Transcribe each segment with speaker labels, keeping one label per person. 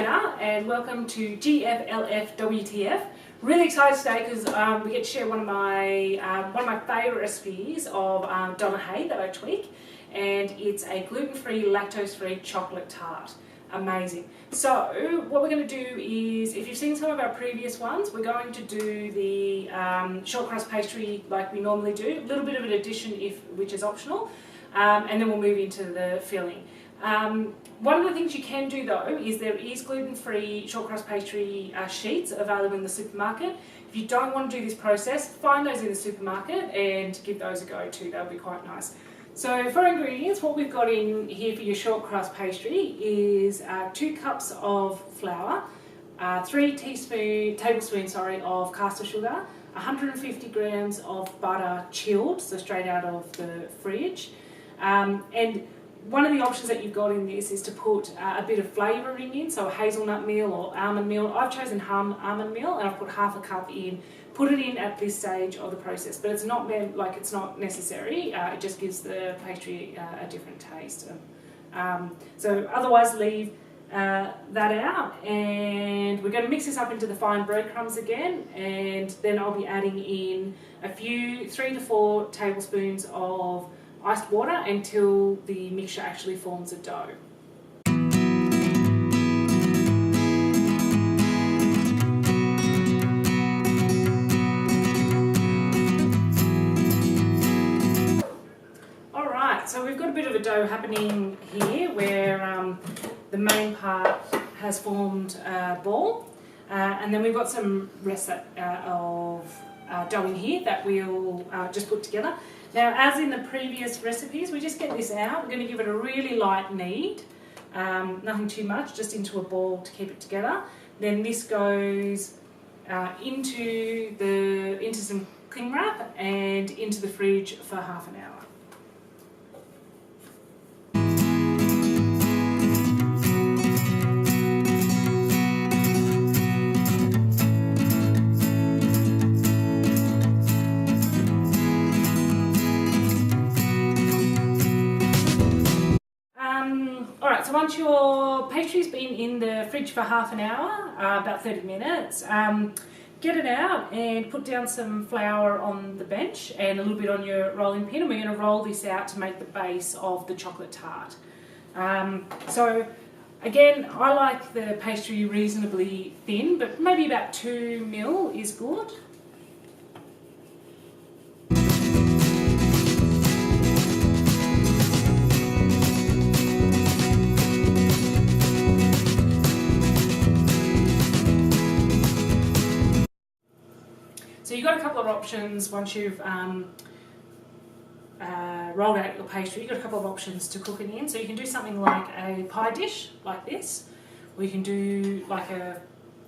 Speaker 1: here and welcome to GFLFWTF. Really excited today because we get to share one of my favourite recipes of Donna Hay that I tweak, and it's a gluten-free, lactose-free chocolate tart. Amazing. So what we're going to do is, if you've seen some of our previous ones, we're going to do the short crust pastry like we normally do, a little bit of an addition which is optional, and then we'll move into the filling. One of the things you can do though is there is gluten-free short crust pastry sheets available in the supermarket. If you don't want to do this process, find those in the supermarket and give those a go too. That would be quite nice. So for ingredients, what we've got in here for your short crust pastry is 2 cups of flour, 3 tablespoons of caster sugar, 150 grams of butter chilled, so straight out of the fridge, and one of the options that you've got in this is to put a bit of flavouring in, so a hazelnut meal or almond meal. I've chosen almond meal and I've put half a cup in. Put it in at this stage of the process, but it's not necessary. It just gives the pastry a different taste. So otherwise leave that out, and we're going to mix this up into the fine breadcrumbs again, and then I'll be adding in a few 3 to 4 tablespoons of iced water until the mixture actually forms a dough. Alright, so we've got a bit of a dough happening here where the main part has formed a ball, and then we've got some rest of dough in here that we'll just put together. Now, as in the previous recipes, we just get this out. We're going to give it a really light knead, nothing too much, just into a ball to keep it together. Then this goes into some cling wrap and into the fridge for half an hour. Alright, so once your pastry's been in the fridge for half an hour, about 30 minutes, get it out and put down some flour on the bench and a little bit on your rolling pin, and we're going to roll this out to make the base of the chocolate tart. So again, I like the pastry reasonably thin, but maybe about 2 mil is good. So you've got a couple of options once you've rolled out your pastry. You've got a couple of options to cook it in. So you can do something like a pie dish like this, or you can do like a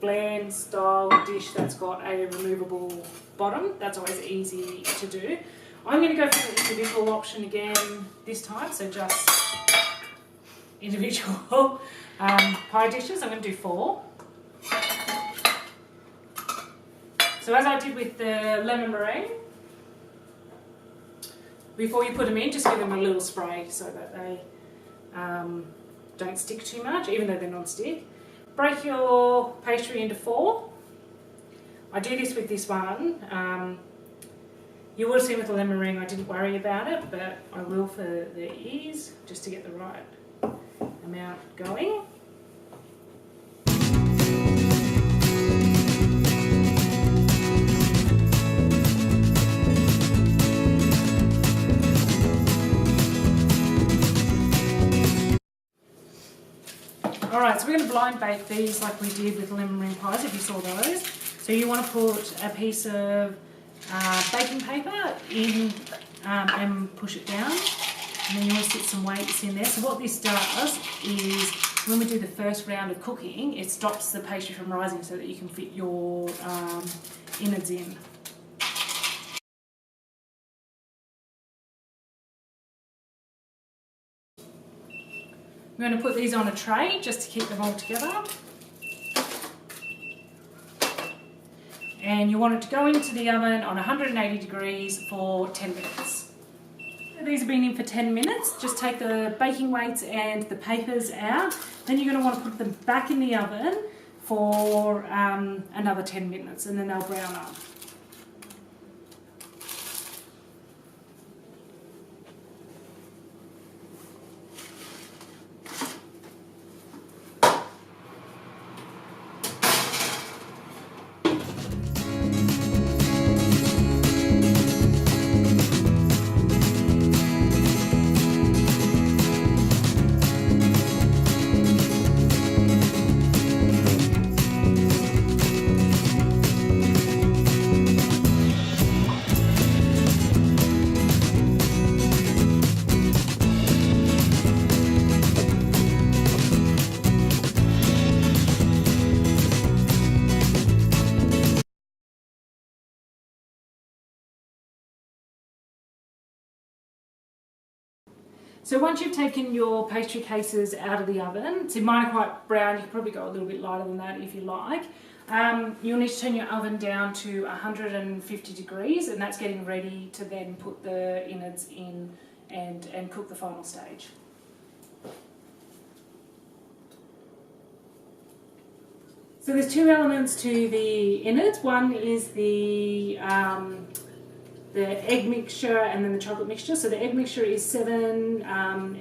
Speaker 1: bland style dish that's got a removable bottom. That's always easy to do. I'm going to go for the individual option again this time, so just individual pie dishes. I'm going to do 4. So as I did with the lemon meringue, before you put them in, just give them a little spray so that they don't stick too much, even though they're non-stick. Break your pastry into 4. I do this with this one. You would have seen with the lemon meringue I didn't worry about it, but I will for the ease, just to get the right amount going. Alright, so we're going to blind bake these like we did with lemon meringue pies, if you saw those. So you want to put a piece of baking paper in and push it down, and then you want to stick some weights in there. So what this does is, when we do the first round of cooking, it stops the pastry from rising so that you can fit your innards in. I'm going to put these on a tray just to keep them all together. And you want it to go into the oven on 180 degrees for 10 minutes. These have been in for 10 minutes. Just take the baking weights and the papers out Then you're going to want to put them back in the oven for another 10 minutes, and then they'll brown up. So once you've taken your pastry cases out of the oven, so mine are quite brown, you can probably go a little bit lighter than that if you like. You'll need to turn your oven down to 150 degrees, and that's getting ready to then put the innards in and cook the final stage. So there's two elements to the innards. One is the egg mixture and then the chocolate mixture. So the egg mixture is 7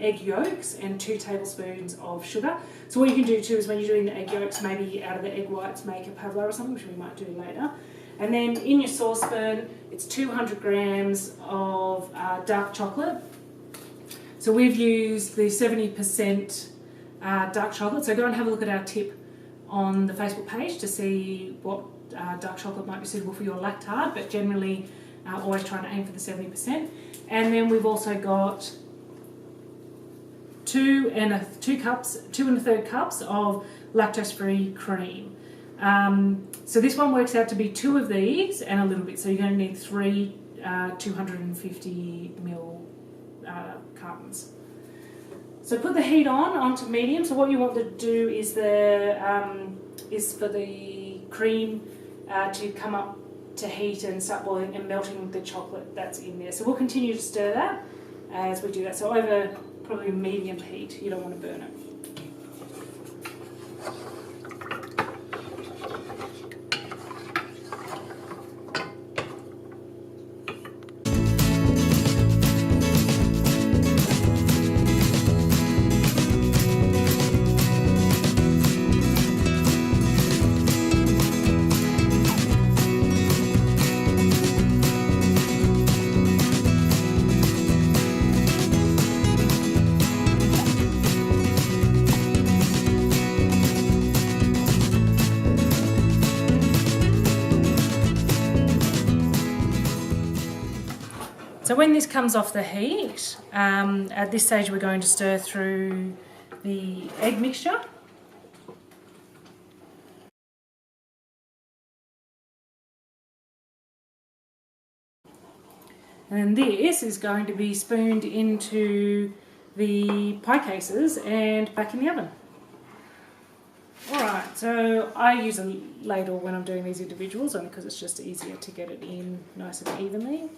Speaker 1: egg yolks and 2 tablespoons of sugar. So what you can do too is when you're doing the egg yolks, maybe out of the egg whites make a pavlova or something, which we might do later. And then in your saucepan, it's 200 grams of dark chocolate. So we've used the 70% dark chocolate. So go and have a look at our tip on the Facebook page to see what dark chocolate might be suitable for your lactard, but generally always trying to aim for the 70%. And then we've also got 2 1/3 cups of lactose-free cream. So this one works out to be 2 of these and a little bit. So you're going to need 3 250 ml cartons. So put the heat onto medium. So what you want to do is for the cream to come up to heat and start boiling and melting the chocolate that's in there. So we'll continue to stir that as we do that. So over probably medium heat, you don't want to burn it. So when this comes off the heat, at this stage we're going to stir through the egg mixture. And this is going to be spooned into the pie cases and back in the oven. Alright, so I use a ladle when I'm doing these individuals, only because it's just easier to get it in nice and evenly.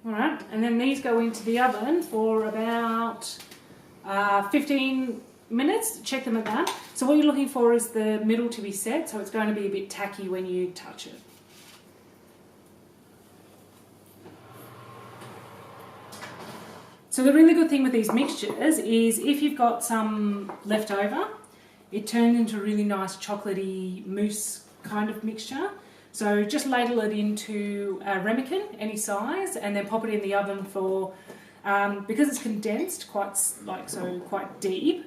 Speaker 1: Alright, and then these go into the oven for about 15 minutes. Check them at that. So what you're looking for is the middle to be set, so it's going to be a bit tacky when you touch it. So the really good thing with these mixtures is if you've got some left over, it turns into a really nice chocolatey mousse kind of mixture. So just ladle it into a ramekin, any size, and then pop it in the oven for, because it's condensed quite deep,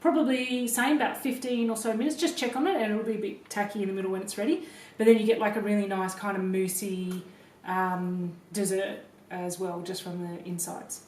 Speaker 1: probably same about 15 or so minutes. Just check on it and it'll be a bit tacky in the middle when it's ready. But then you get like a really nice kind of moussey dessert as well, just from the insides.